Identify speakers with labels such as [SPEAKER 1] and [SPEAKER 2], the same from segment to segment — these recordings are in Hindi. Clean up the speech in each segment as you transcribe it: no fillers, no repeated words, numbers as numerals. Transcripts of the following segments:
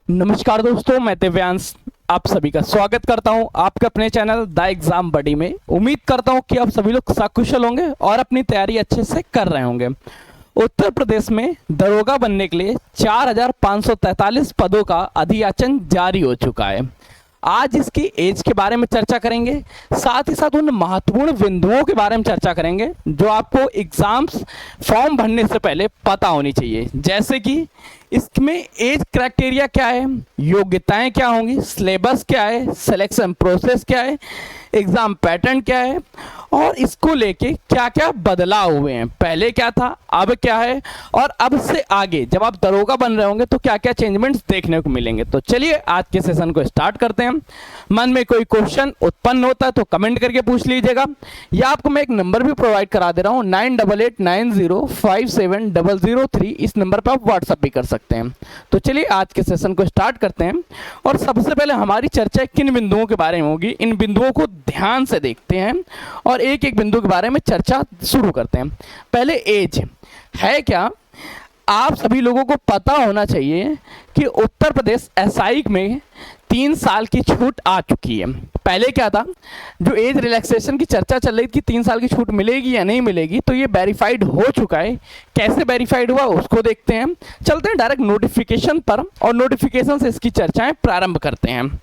[SPEAKER 1] नमस्कार दोस्तों, मैं दिव्यांश आप सभी का स्वागत करता हूं आपके अपने चैनल द एग्जाम बडी में। उम्मीद करता हूं कि आप सभी लोग सकुशल होंगे और अपनी तैयारी अच्छे से कर रहे होंगे। उत्तर प्रदेश में दरोगा बनने के लिए 4,543 पदों का अधियाचन जारी हो चुका है। आज इसकी एज के बारे में चर्चा करेंगे, साथ ही साथ उन महत्वपूर्ण बिंदुओं के बारे में चर्चा करेंगे जो आपको एग्जाम्स फॉर्म भरने से पहले पता होनी चाहिए। जैसे कि इसमें एज क्राइटेरिया क्या है, योग्यताएं क्या होंगी, सिलेबस क्या है, सिलेक्शन प्रोसेस क्या है, एग्ज़ाम पैटर्न क्या है और इसको लेके क्या क्या बदलाव हुए हैं, पहले क्या था अब क्या है, और अब से आगे जब आप दरोगा बन रहे होंगे तो क्या क्या चेंजमेंट्स देखने को मिलेंगे। तो चलिए आज के सेशन को स्टार्ट करते हैं। मन में कोई क्वेश्चन उत्पन्न होता है तो कमेंट करके पूछ लीजिएगा, या आपको मैं एक नंबर भी प्रोवाइड करा दे रहा हूँ 9889057003। इस नंबर पर आप व्हाट्सअप भी कर सकते हैं। तो चलिए आज के सेशन को स्टार्ट करते हैं और सबसे पहले हमारी चर्चा किन बिंदुओं के बारे में होगी, इन बिंदुओं को ध्यान से देखते हैं और एक एक बिंदु के बारे में चर्चा शुरू करते हैं। पहले एज है क्या, आप सभी लोगों को पता होना चाहिए कि उत्तर प्रदेश एसआई में 3 साल की छूट आ चुकी है। पहले क्या था, जो एज रिलैक्सेशन की चर्चा चल रही थी 3 साल की छूट मिलेगी या नहीं मिलेगी, तो ये वेरीफाइड हो चुका है। कैसे वेरीफाइड हुआ उसको देखते हैं। चलते हैं डायरेक्ट नोटिफिकेशन पर और नोटिफिकेशन से इसकी चर्चाएं प्रारंभ करते हैं।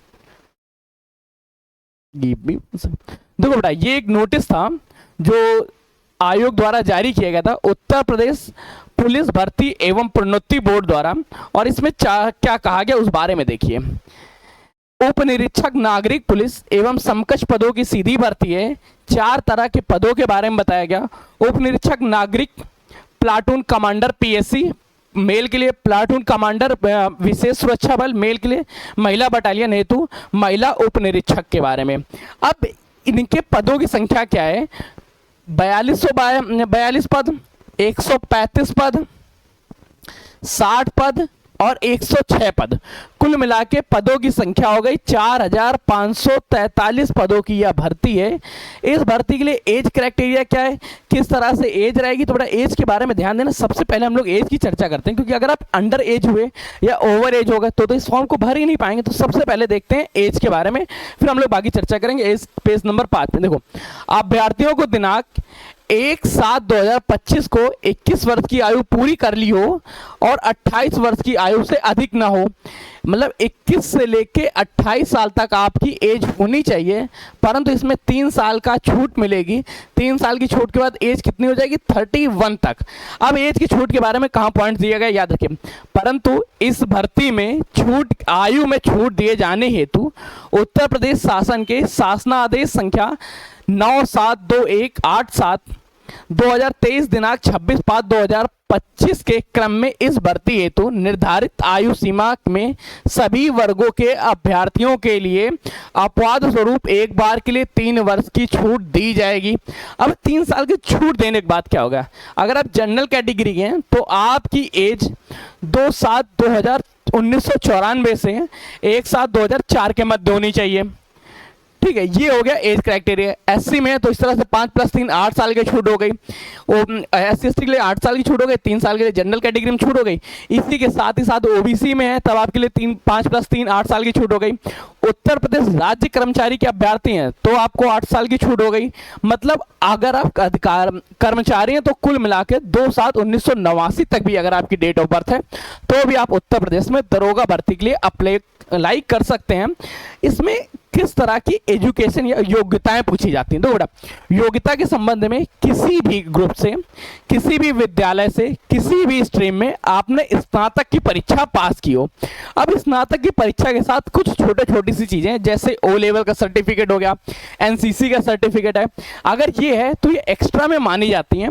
[SPEAKER 1] देखो बेटा, ये एक नोटिस था जो आयोग द्वारा जारी किया गया था, उत्तर प्रदेश पुलिस भर्ती एवं प्रोन्नति बोर्ड द्वारा, और इसमें क्या कहा गया उस बारे में देखिए। उप निरीक्षक नागरिक पुलिस एवं समकक्ष पदों की सीधी भर्ती है। 4 तरह के पदों के बारे में बताया गया। उप निरीक्षक नागरिक प्लाटून कमांडर पीएससी मेल के लिए, प्लाटून कमांडर विशेष सुरक्षा बल मेल के लिए, महिला बटालियन हेतु महिला उप निरीक्षक के बारे में। अब इनके पदों की संख्या क्या है, 42 पद, 135 पद, 60 पद और 106 पद, कुल मिला के पदों की संख्या हो गई 4,543 पदों की यह भर्ती है। इस भर्ती के लिए एज क्राइटेरिया क्या है, किस तरह से एज रहेगी, तो बड़ा एज के बारे में ध्यान देना। सबसे पहले हम लोग एज की चर्चा करते हैं, क्योंकि अगर आप अंडर एज हुए या ओवर एज होगा तो इस फॉर्म को भर ही नहीं पाएंगे। तो सबसे पहले देखते हैं एज के बारे में, फिर हम लोग बाकी चर्चा करेंगे। एज पेज नंबर 5 में देखो, अभ्यर्थियों को दिनांक 1/7/2025 को 21 वर्ष की आयु पूरी कर ली हो और 28 वर्ष की आयु से अधिक ना हो। मतलब 21 से लेके 28 साल तक आपकी एज होनी चाहिए, परंतु इसमें 3 साल का छूट मिलेगी। 3 साल की छूट के बाद एज कितनी हो जाएगी, 31 तक। अब एज की छूट के बारे में कहाँ पॉइंट दिया गया याद रखिए। परंतु इस भर्ती में छूट, आयु में छूट दिए जाने हेतु उत्तर प्रदेश शासन के शासनादेश संख्या 972187 2023 दिनांक 26/5/2025 के क्रम में इस भर्ती हेतु निर्धारित आयु सीमा में सभी वर्गों के अभ्यर्थियों के लिए अपवाद स्वरूप एक बार के लिए 3 वर्ष की छूट दी जाएगी। अब 3 साल की छूट देने के बाद क्या होगा, अगर आप जनरल कैटेगरी के हैं तो आपकी एज 2/7/1994 से 1/7/2004 के मध्य होनी चाहिए। ठीक है, ये हो गया एज क्राइटेरिया। एससी में है तो इस तरह से 5 + 3 8 साल की छूट हो गई। एससी एसटी के लिए 8 साल की छूट हो गई, 3 साल के लिए जनरल कैटेगरी में छूट हो गई। इसी के साथ ही साथ ओबीसी में है तब आपके लिए 5 + 3 8 साल की छूट हो गई। उत्तर प्रदेश राज्य कर्मचारी के अभ्यर्थी हैं तो आपको 8 साल की छूट हो गई। मतलब अगर आप कर्मचारी हैं तो कुल मिला के 2/7/1989 तक भी अगर आपकी डेट ऑफ बर्थ है तो भी आप उत्तर प्रदेश में दरोगा भर्ती के लिए अप्लाई कर सकते हैं। इसमें किस तरह की एजुकेशन या योग्यताएं पूछी जाती हैं, तो बेटा योग्यता के संबंध में किसी भी ग्रुप से, किसी भी विद्यालय से, किसी भी स्ट्रीम में आपने स्नातक की परीक्षा पास की हो। अब स्नातक की परीक्षा के साथ कुछ छोटी सी चीजें, जैसे ओ लेवल का सर्टिफिकेट हो गया, एनसीसी का सर्टिफिकेट है, अगर ये है तो ये एक्स्ट्रा में मानी जाती हैं।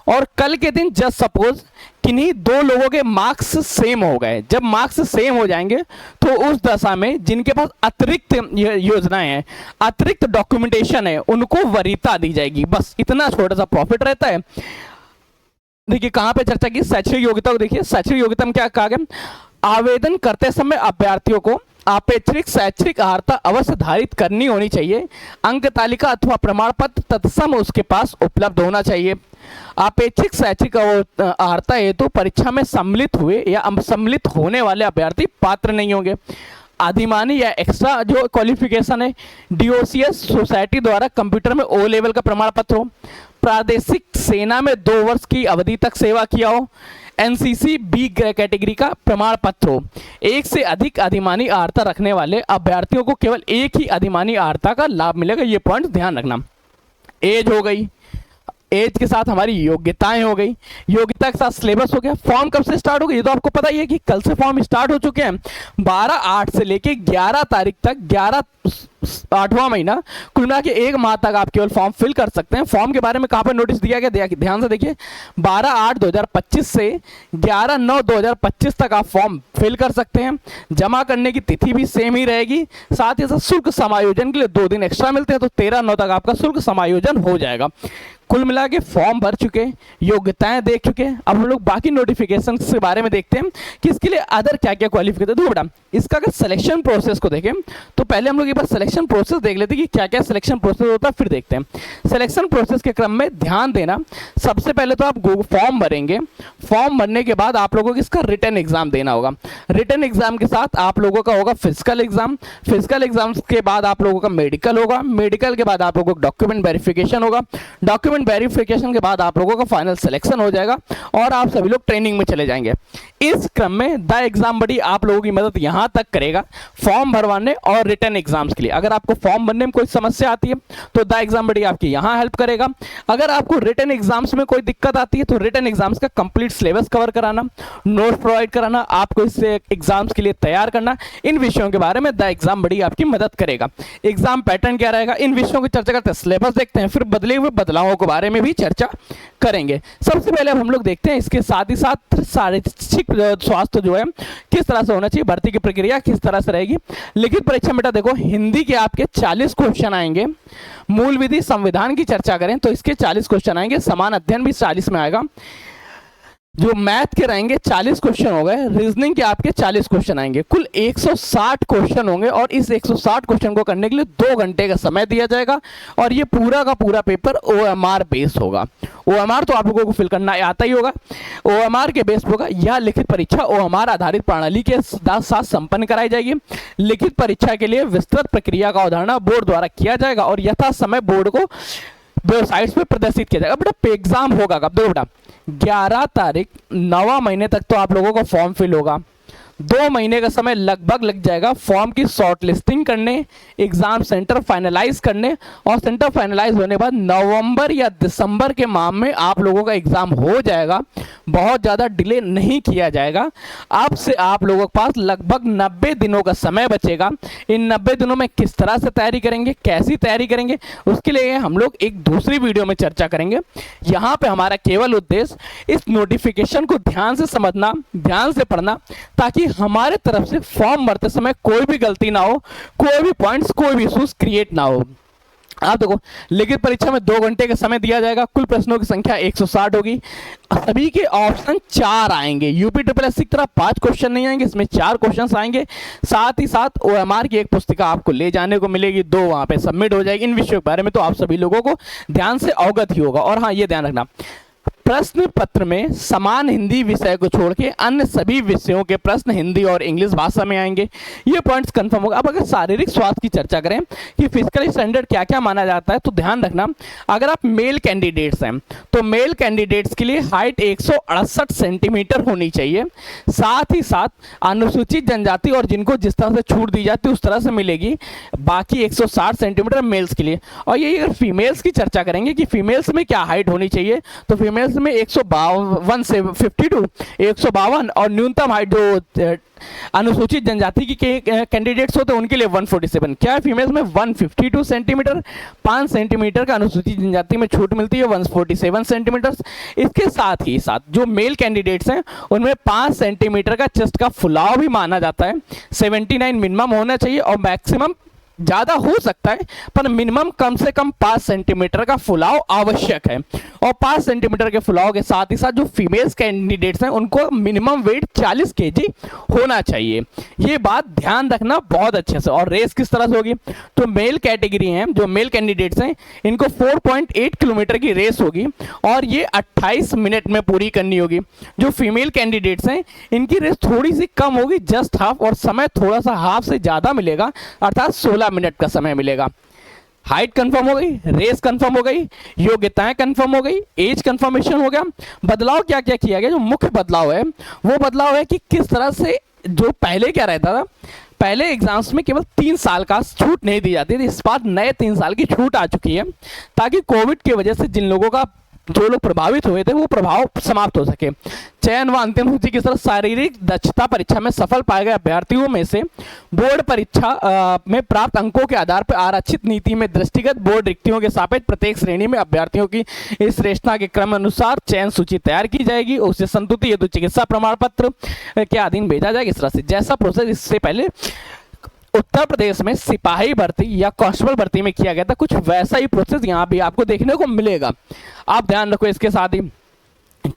[SPEAKER 1] और कल के दिन जस्ट सपोज किन्हीं 2 लोगों के मार्क्स सेम हो गए, जब मार्क्स सेम हो जाएंगे तो उस दशा में जिनके पास अतिरिक्त योजनाएं हैं, अतिरिक्त डॉक्यूमेंटेशन है, उनको वरीयता दी जाएगी। बस इतना छोटा सा प्रॉफिट रहता है। देखिए कहां पे चर्चा की, शैक्षणिक योग्यता को देखिए। शैक्षणिक योग्यता में क्या कहा गया, आवेदन करते समय अभ्यर्थियों को अपेक्षित शैक्षणिक अर्हता अवश्य धारित करनी होनी चाहिए। अंक तालिका अथवा प्रमाण पत्र तत्सम उसके पास उपलब्ध होना चाहिए। अपेक्षित शैक्षिक अर्हता हेतु परीक्षा में सम्मिलित हुए या सम्मिलित होने वाले अभ्यर्थी पात्र नहीं होंगे। अधिमानी या एक्स्ट्रा जो क्वालिफिकेशन है, डीओसीएस सोसाइटी द्वारा कंप्यूटर में ओ लेवल का प्रमाण पत्र हो, प्रादेशिक सेना में 2 वर्ष की अवधि तक सेवा किया हो, एनसीसी बी कैटेगरी का प्रमाण पत्र हो। एक से अधिक अधिमानी अर्हता रखने वाले अभ्यर्थियों को केवल एक ही अधिमानी अर्हता का लाभ मिलेगा। ये पॉइंट ध्यान रखना। एज हो गई, एज के साथ हमारी योग्यताएं हो गई, योग्यता के साथ सिलेबस हो गया। फॉर्म कब से स्टार्ट होगा ये तो आपको पता ही है कि कल से फॉर्म स्टार्ट हो चुके हैं। 12/8 से लेके 11 तारीख तक, 8वां महीना, कुल मिला के 1 माह तक आप केवल फॉर्म फिल कर सकते हैं। फॉर्म के बारे में कहाँ पर नोटिस दिया गया, ध्यान से देखिए। 12/8/2025 से 11/9/2025 तक आप फॉर्म फिल कर सकते हैं। जमा करने की तिथि भी सेम ही रहेगी। साथ ही साथ शुल्क समायोजन के लिए 2 दिन एक्स्ट्रा मिलते हैं, तो 13/9 तक आपका शुल्क समायोजन हो जाएगा। कुल मिला के फॉर्म भर चुके, योग्यताएं देख चुके। अब हम लोग बाकी नोटिफिकेशन के बारे में देखते हैं कि इसके लिए अदर क्या क्या क्वालिफिकेशन। देखो बेटा, इसका अगर सिलेक्शन प्रोसेस को देखें तो पहले हम लोग एक बार सिलेक्शन प्रोसेस देख लेते हैं कि क्या क्या सिलेक्शन प्रोसेस होता है, फिर देखते हैं। सिलेक्शन प्रोसेस के क्रम में ध्यान देना, सबसे पहले तो आप फॉर्म भरेंगे। फॉर्म भरने के बाद आप लोगों को इसका रिटन एग्जाम देना होगा। रिटन एग्जाम के साथ आप लोगों का होगा फिजिकल एग्जाम। फिजिकल एग्जाम के बाद आप लोगों का मेडिकल होगा। मेडिकल के बाद आप लोगों को डॉक्यूमेंट वेरिफिकेशन होगा। डॉक्यूमेंट वेरिफिकेशन के बाद आप लोगों का फाइनल सिलेक्शन हो जाएगा और आप सभी लोग ट्रेनिंग में चले जाएंगे। इस क्रम में द एग्जाम बडी आप लोगों की मदद यहां तक करेगा फॉर्म भरवाने और रिटन एग्जाम्स के लिए। अगर आपको फॉर्म भरने में कोई समस्या आती है तो द एग्जाम बडी आपकी यहां हेल्प करेगा। अगर आपको रिटन एग्जाम्स में कोई दिक्कत आती है तो रिटन एग्जाम्स का कंप्लीट सिलेबस कवर कराना, नोट प्रोवाइड कराना, आपको इस एग्जाम्स के लिए तैयार करना, इन विषयों के बारे में द एग्जाम बडी आपकी मदद करेगा। एग्जाम पैटर्न क्या रहेगा, इन विषयों की चर्चा करते हैं। सिलेबस देखते हैं, फिर बदले हुए बदलावों के बारे में भी चर्चा करेंगे। सबसे पहले अब हम लोग देखते हैं इसके साथ ही साथ शारीरिक स्वास्थ्य जो है किस तरह से होना चाहिए, भर्ती की प्रक्रिया किस तरह से रहेगी। लिखित परीक्षा बेटा देखो, हिंदी के आपके 40 क्वेश्चन आएंगे। मूल विधि संविधान की चर्चा करें तो इसके 40 क्वेश्चन आएंगे। समान अध्ययन भी 40 में आएगा। जो मैथ के रहेंगे 40 क्वेश्चन हो गए। रीजनिंग के आपके 40 क्वेश्चन आएंगे। कुल 160 क्वेश्चन होंगे और इस 160 क्वेश्चन को करने के लिए 2 घंटे का समय दिया जाएगा और ये पूरा का पूरा पेपर OMR बेस होगा। OMR तो आप लोगों को फिल करना आता ही होगा। OMR के बेस होगा। यह लिखित परीक्षा OMR आधारित प्रणाली के साथ संपन्न कराई जाएगी। लिखित परीक्षा के लिए विस्तृत प्रक्रिया का अवधारणा बोर्ड द्वारा किया जाएगा और यथा समय बोर्ड को वेबसाइट्स पे प्रदर्शित किया जाएगा। बेटा एग्जाम होगा कब, देखो बेटा 11 तारीख 9वां महीने तक तो आप लोगों का फॉर्म फिल होगा। 2 महीने का समय लगभग लग जाएगा फॉर्म की शॉर्ट लिस्टिंग करने, एग्जाम सेंटर फाइनलाइज करने और सेंटर फाइनलाइज होने के बाद नवंबर या दिसंबर के माह में आप लोगों का एग्जाम हो जाएगा। बहुत ज़्यादा डिले नहीं किया जाएगा। अब से आप लोगों के पास लगभग 90 दिनों का समय बचेगा। इन 90 दिनों में किस तरह से तैयारी करेंगे, कैसी तैयारी करेंगे, उसके लिए हम लोग एक दूसरी वीडियो में चर्चा करेंगे। यहाँ पे हमारा केवल उद्देश्य इस नोटिफिकेशन को ध्यान से समझना, ध्यान से पढ़ना, ताकि हमारे तरफ से फॉर्म भरते समय कोई भी गलती ना हो, कोई भी पॉइंट्स, कोई भी इश्यूज क्रिएट ना हो। आप देखो, लिखित परीक्षा में 2 घंटे का समय दिया जाएगा। कुल प्रश्नों की संख्या 160 होगी। सभी के ऑप्शन 4 आएंगे। यूपी ट्रिपल एस की तरह 5 क्वेश्चन नहीं आएंगे, इसमें 4 क्वेश्चन आएंगे। साथ ही साथ OMR की एक पुस्तिका आपको ले जाने को मिलेगी, 2 वहां पे सबमिट हो जाएगी। इन विषयों के बारे में तो आप सभी लोगों को ध्यान से अवगत ही होगा। और हाँ, ये ध्यान रखना, प्रश्न पत्र में समान हिंदी विषय को छोड़ के अन्य सभी विषयों के प्रश्न हिंदी और इंग्लिश भाषा में आएंगे। ये पॉइंट्स कंफर्म होगा। अब अगर शारीरिक स्वास्थ्य की चर्चा करें कि फिजिकल स्टैंडर्ड क्या क्या माना जाता है, तो ध्यान रखना, अगर आप मेल कैंडिडेट्स हैं तो मेल कैंडिडेट्स के लिए हाइट 168 सेंटीमीटर होनी चाहिए। साथ ही साथ अनुसूचित जनजाति और जिनको जिस तरह से छूट दी जाती है उस तरह से मिलेगी, बाकी 160 सेंटीमीटर मेल्स के लिए। और यही अगर फीमेल्स की चर्चा करेंगे कि फीमेल्स में क्या हाइट होनी चाहिए, तो फीमेल्स में 152 से 52 152 और न्यूनतम हाइट जो अनुसूचित जनजाति की कैंडिडेट्स होते हैं उनके लिए 147। क्या है, फीमेल्स में 152 सेंटीमीटर, 5 सेंटीमीटर का अनुसूचित जनजाति में छूट मिलती है, 147 सेंटीमीटर। इसके साथ ही साथ जो मेल कैंडिडेट्स हैं उनमें 5 सेंटीमीटर का चेस्ट का फुलाव भी माना जाता है। 79 मिनिमम होना चाहिए और मैक्सिमम ज़्यादा हो सकता है, पर मिनिमम कम से कम 5 सेंटीमीटर का फुलाव आवश्यक है। और 5 सेंटीमीटर के फुलाव के साथ ही साथ जो फीमेल्स कैंडिडेट्स हैं उनको मिनिमम वेट 40 केजी होना चाहिए। ये बात ध्यान रखना बहुत अच्छे से। और रेस किस तरह से होगी, तो मेल कैटेगरी हैं, जो मेल कैंडिडेट्स हैं इनको 4.8 किलोमीटर की रेस होगी और ये 28 मिनट में पूरी करनी होगी। जो फीमेल कैंडिडेट्स हैं इनकी रेस थोड़ी सी कम होगी, जस्ट हाफ, और समय थोड़ा सा हाफ से ज़्यादा मिलेगा, अर्थात 16 मिनट का समय मिलेगा। हाइट कंफर्म हो गई, रेस कंफर्म हो गई, योग्यताएं कंफर्म हो गई, एज कंफर्मेशन हो गया। बदलाव क्या क्या किया गया, जो मुख्य बदलाव है वो बदलाव है कि किस तरह से, जो पहले क्या रहता था, पहले एग्जाम्स में केवल 3 साल का छूट नहीं दी जाती थी, इस बार नए 3 साल की छूट आ चुकी है, ताकि कोविड की वजह से जिन लोगों का, जो लोग प्रभावित हुए थे, वो प्रभाव समाप्त हो सके। चयन व अंतिम सूची की तरह शारीरिक दक्षता परीक्षा में सफल पाए गए अभ्यर्थियों में से बोर्ड परीक्षा में प्राप्त अंकों के आधार पर आरक्षित नीति में दृष्टिगत बोर्ड रिक्तियों के सापेक्ष प्रत्येक श्रेणी में अभ्यर्थियों की इस श्रेष्ठता के क्रम अनुसार चयन सूची तैयार की जाएगी। उससे संतुष्टि हेतु चिकित्सा प्रमाण पत्र के अधीन भेजा जाएगा। इस तरह से जैसा प्रोसेस इससे पहले उत्तर प्रदेश में सिपाही भर्ती या कांस्टेबल भर्ती में किया गया था, कुछ वैसा ही प्रोसेस यहाँ भी आपको देखने को मिलेगा। आप ध्यान रखो। इसके साथ ही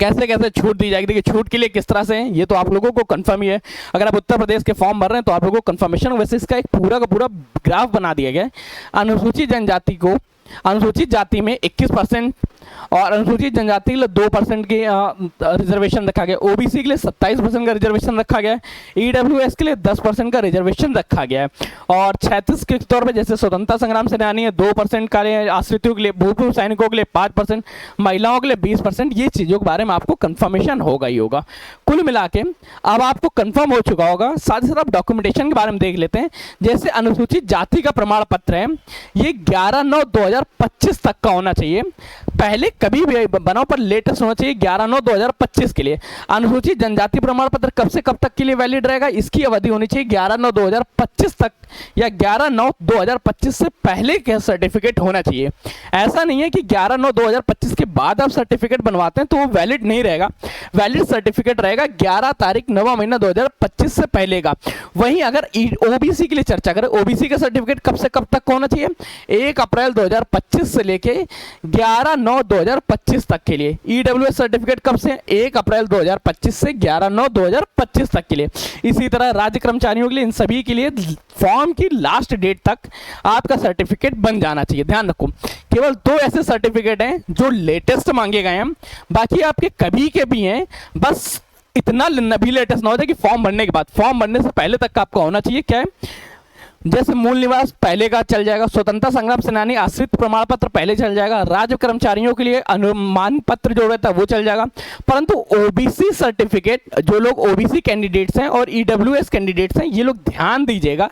[SPEAKER 1] कैसे कैसे छूट दी जाएगी, देखिए छूट के लिए किस तरह से है ये तो आप लोगों को कंफर्म ही है। अगर आप उत्तर प्रदेश के फॉर्म भर रहे हैं तो आप लोगों को कंफर्मेशन, वैसे इसका एक पूरा का पूरा ग्राफ बना दिया गया है। अनुसूचित जनजाति को, अनुसूचित जाति में 21% और अनुसूचित जनजाति के लिए 2% की रिजर्वेशन रखा गया। ओबीसी के लिए 27% का रिजर्वेशन रखा गया है। ईडब्ल्यूएस के लिए 10% का रिजर्वेशन रखा गया है। और 36 के तौर पे जैसे स्वतंत्रता संग्राम सेनानी है 2% का, आश्रितों के लिए, भूतपूर्व सैनिकों के लिए 5%, महिलाओं के लिए 20%। ये चीज़ों के बारे में आपको कन्फर्मेशन होगा ही होगा। कुल मिला के अब आपको कन्फर्म हो चुका होगा। साथ ही साथ आप डॉक्यूमेंटेशन के बारे में देख लेते हैं। जैसे अनुसूचित जाति का प्रमाण पत्र है, ये 11/9/2025 तक का होना चाहिए। पहले कभी भी बनाओ पर लेटेस्ट होना चाहिए 11/9/2025 के लिए। अनुसूचित जनजाति प्रमाण पत्र कब से कब तक के लिए वैलिड रहेगा, इसकी अवधि होनी चाहिए 11/9/2025 तक या 11/9/2025 से पहले का सर्टिफिकेट होना चाहिए। ऐसा नहीं है कि 11/9/2025 के बाद आप सर्टिफिकेट बनवाते हैं तो वो वैलिड नहीं रहेगा। वैलिड सर्टिफिकेट रहेगा 11 तारीख 9वां महीना 2025 से पहले का। वहीं अगर ओबीसी के लिए चर्चा करें, ओबीसी का सर्टिफिकेट कब से कब तक होना चाहिए, 1 अप्रैल 2025 से लेके 11/9/2025 तक के लिए। ईडब्ल्यूएस सर्टिफिकेट कब से, 1 अप्रैल 2025 से 11/9/2025 तक के लिए। इसी तरह राज्य कर्मचारियों के लिए, इन सभी के लिए फॉर्म की लास्ट डेट तक आपका सर्टिफिकेट बन जाना चाहिए। ध्यान रखो, केवल 2 ऐसे सर्टिफिकेट हैं जो लेटेस्ट मांगे गए हैं, बाकी आपके कभी के भी हैं। बस इतना भी लेटेस्ट ना हो जाए कि फॉर्म भरने के बाद, फॉर्म भरने से पहले तक का आपका होना चाहिए। क्या है, जैसे मूल निवास पहले का चल जाएगा, स्वतंत्रता संग्राम सेनानी आश्रित प्रमाण पत्र पहले चल जाएगा, राज्य कर्मचारियों के लिए अनुमान पत्र जो रहता है वो चल जाएगा। परंतु ओबीसी सर्टिफिकेट, जो लोग ओबीसी कैंडिडेट्स हैं और ईडब्ल्यूएस कैंडिडेट्स हैं, ये लोग ध्यान दीजिएगा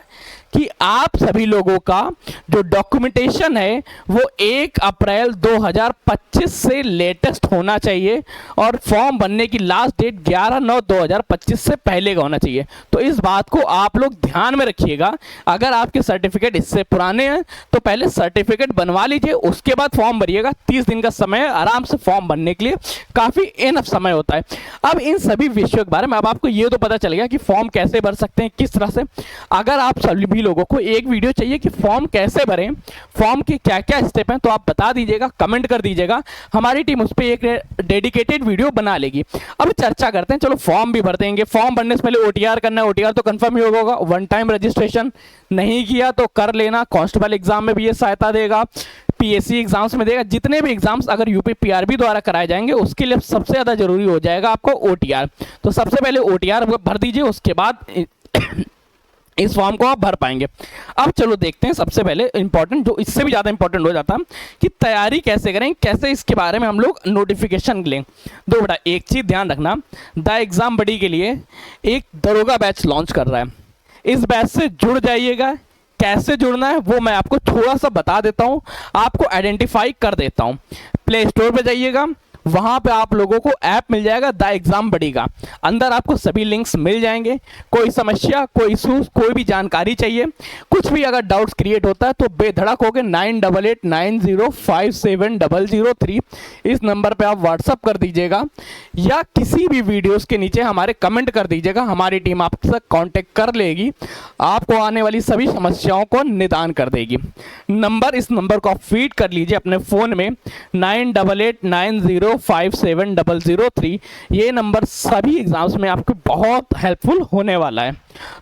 [SPEAKER 1] कि आप सभी लोगों का जो डॉक्यूमेंटेशन है वो 1 अप्रैल 2025 से लेटेस्ट होना चाहिए और फॉर्म भरने की लास्ट डेट 11/9/2025 से पहले का होना चाहिए। तो इस बात को आप लोग ध्यान में रखिएगा। अगर आपके सर्टिफिकेट इससे पुराने हैं तो पहले सर्टिफिकेट बनवा लीजिए, उसके बाद फॉर्म भरिएगा। 30 दिन का समय आराम से फॉर्म भरने के लिए काफ़ी इनफ समय होता है। अब इन सभी विषयों के बारे में अब आपको ये तो पता चल गया कि फॉर्म कैसे भर सकते हैं, किस तरह से। अगर आप सभी लोगों को एक वीडियो चाहिए कि फॉर्म कैसे भरें, फॉर्म के क्या क्या स्टेप हैं, तो आप बता दीजिएगा, कमेंट कर दीजिएगा। हमारी टीम उस पर एक डेडिकेटेड वीडियो बना लेगी। अब चर्चा करते हैं, चलो फॉर्म भी भर देंगे। फॉर्म भरने से पहले ओटीआर करना है, ओटीआर तो कंफर्म ही होगा। वन टाइम रजिस्ट्रेशन नहीं किया तो कर लेना। कांस्टेबल एग्जाम में भी ये सहायता देगा, पीएससी एग्जाम्स में देगा। जितने भी एग्जाम्स अगर यूपी पीआरबी द्वारा कराए जाएंगे उसके लिए सबसे ज़्यादा जरूरी हो जाएगा आपको ओटीआर। तो सबसे पहले ओटीआर भर दीजिए, उसके बाद इस फॉर्म को आप भर पाएंगे। अब चलो देखते हैं सबसे पहले इंपॉर्टेंट, जो इससे भी ज़्यादा इंपॉर्टेंट हो जाता है कि तैयारी कैसे करें, कैसे इसके बारे में हम लोग नोटिफिकेशन लें। दो बेटा एक चीज़ ध्यान रखना, द एग्ज़ाम बडी के लिए एक दरोगा बैच लॉन्च कर रहा है। इस बैच से जुड़ जाइएगा। कैसे जुड़ना है वो मैं आपको थोड़ा सा बता देता हूँ, आपको आइडेंटिफाई कर देता हूँ। प्ले स्टोर पर जाइएगा, वहाँ पे आप लोगों को ऐप मिल जाएगा द एग्ज़ाम बडी का। अंदर आपको सभी लिंक्स मिल जाएंगे। कोई समस्या, कोई इशूज़, कोई भी जानकारी चाहिए, कुछ भी अगर डाउट्स क्रिएट होता है तो बेधड़क होकर 9889057003 इस नंबर पे आप व्हाट्सअप कर दीजिएगा या किसी भी वीडियोस के नीचे हमारे कमेंट कर दीजिएगा। हमारी टीम आपसे कांटेक्ट कर लेगी, आपको आने वाली सभी समस्याओं को निदान कर देगी। इस नंबर को आप फीड कर लीजिए अपने फ़ोन में 9889057003। ये नंबर सभी एग्जाम्स में आपको बहुत हेल्पफुल होने वाला है।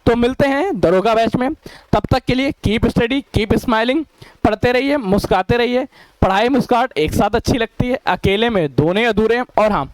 [SPEAKER 1] तो मिलते हैं दरोगा बैच में, तब तक के लिए कीप स्टडी, कीप स्माइलिंग। पढ़ते रहिए, मुस्कुराते रहिए। पढ़ाई मुस्कुराहट एक साथ अच्छी लगती है, अकेले में दोनों अधूरे हैं। और हाँ,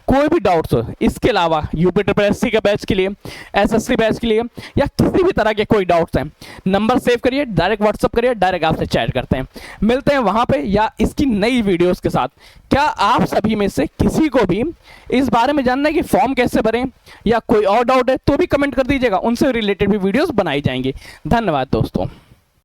[SPEAKER 1] कोई भी डाउट्स हो इसके अलावा UPSSC के बैच के लिए, SSC बैच के लिए या किसी भी तरह के कोई डाउट्स हैं, नंबर सेव करिए, डायरेक्ट व्हाट्सअप करिए, डायरेक्ट आपसे चैट करते हैं। मिलते हैं वहाँ पे या इसकी नई वीडियोस के साथ। क्या आप सभी में से किसी को भी इस बारे में जानना है कि फॉर्म कैसे भरें या कोई और डाउट है तो भी कमेंट कर दीजिएगा, उनसे रिलेटेड भी वीडियोज़ बनाई जाएंगी। धन्यवाद दोस्तों।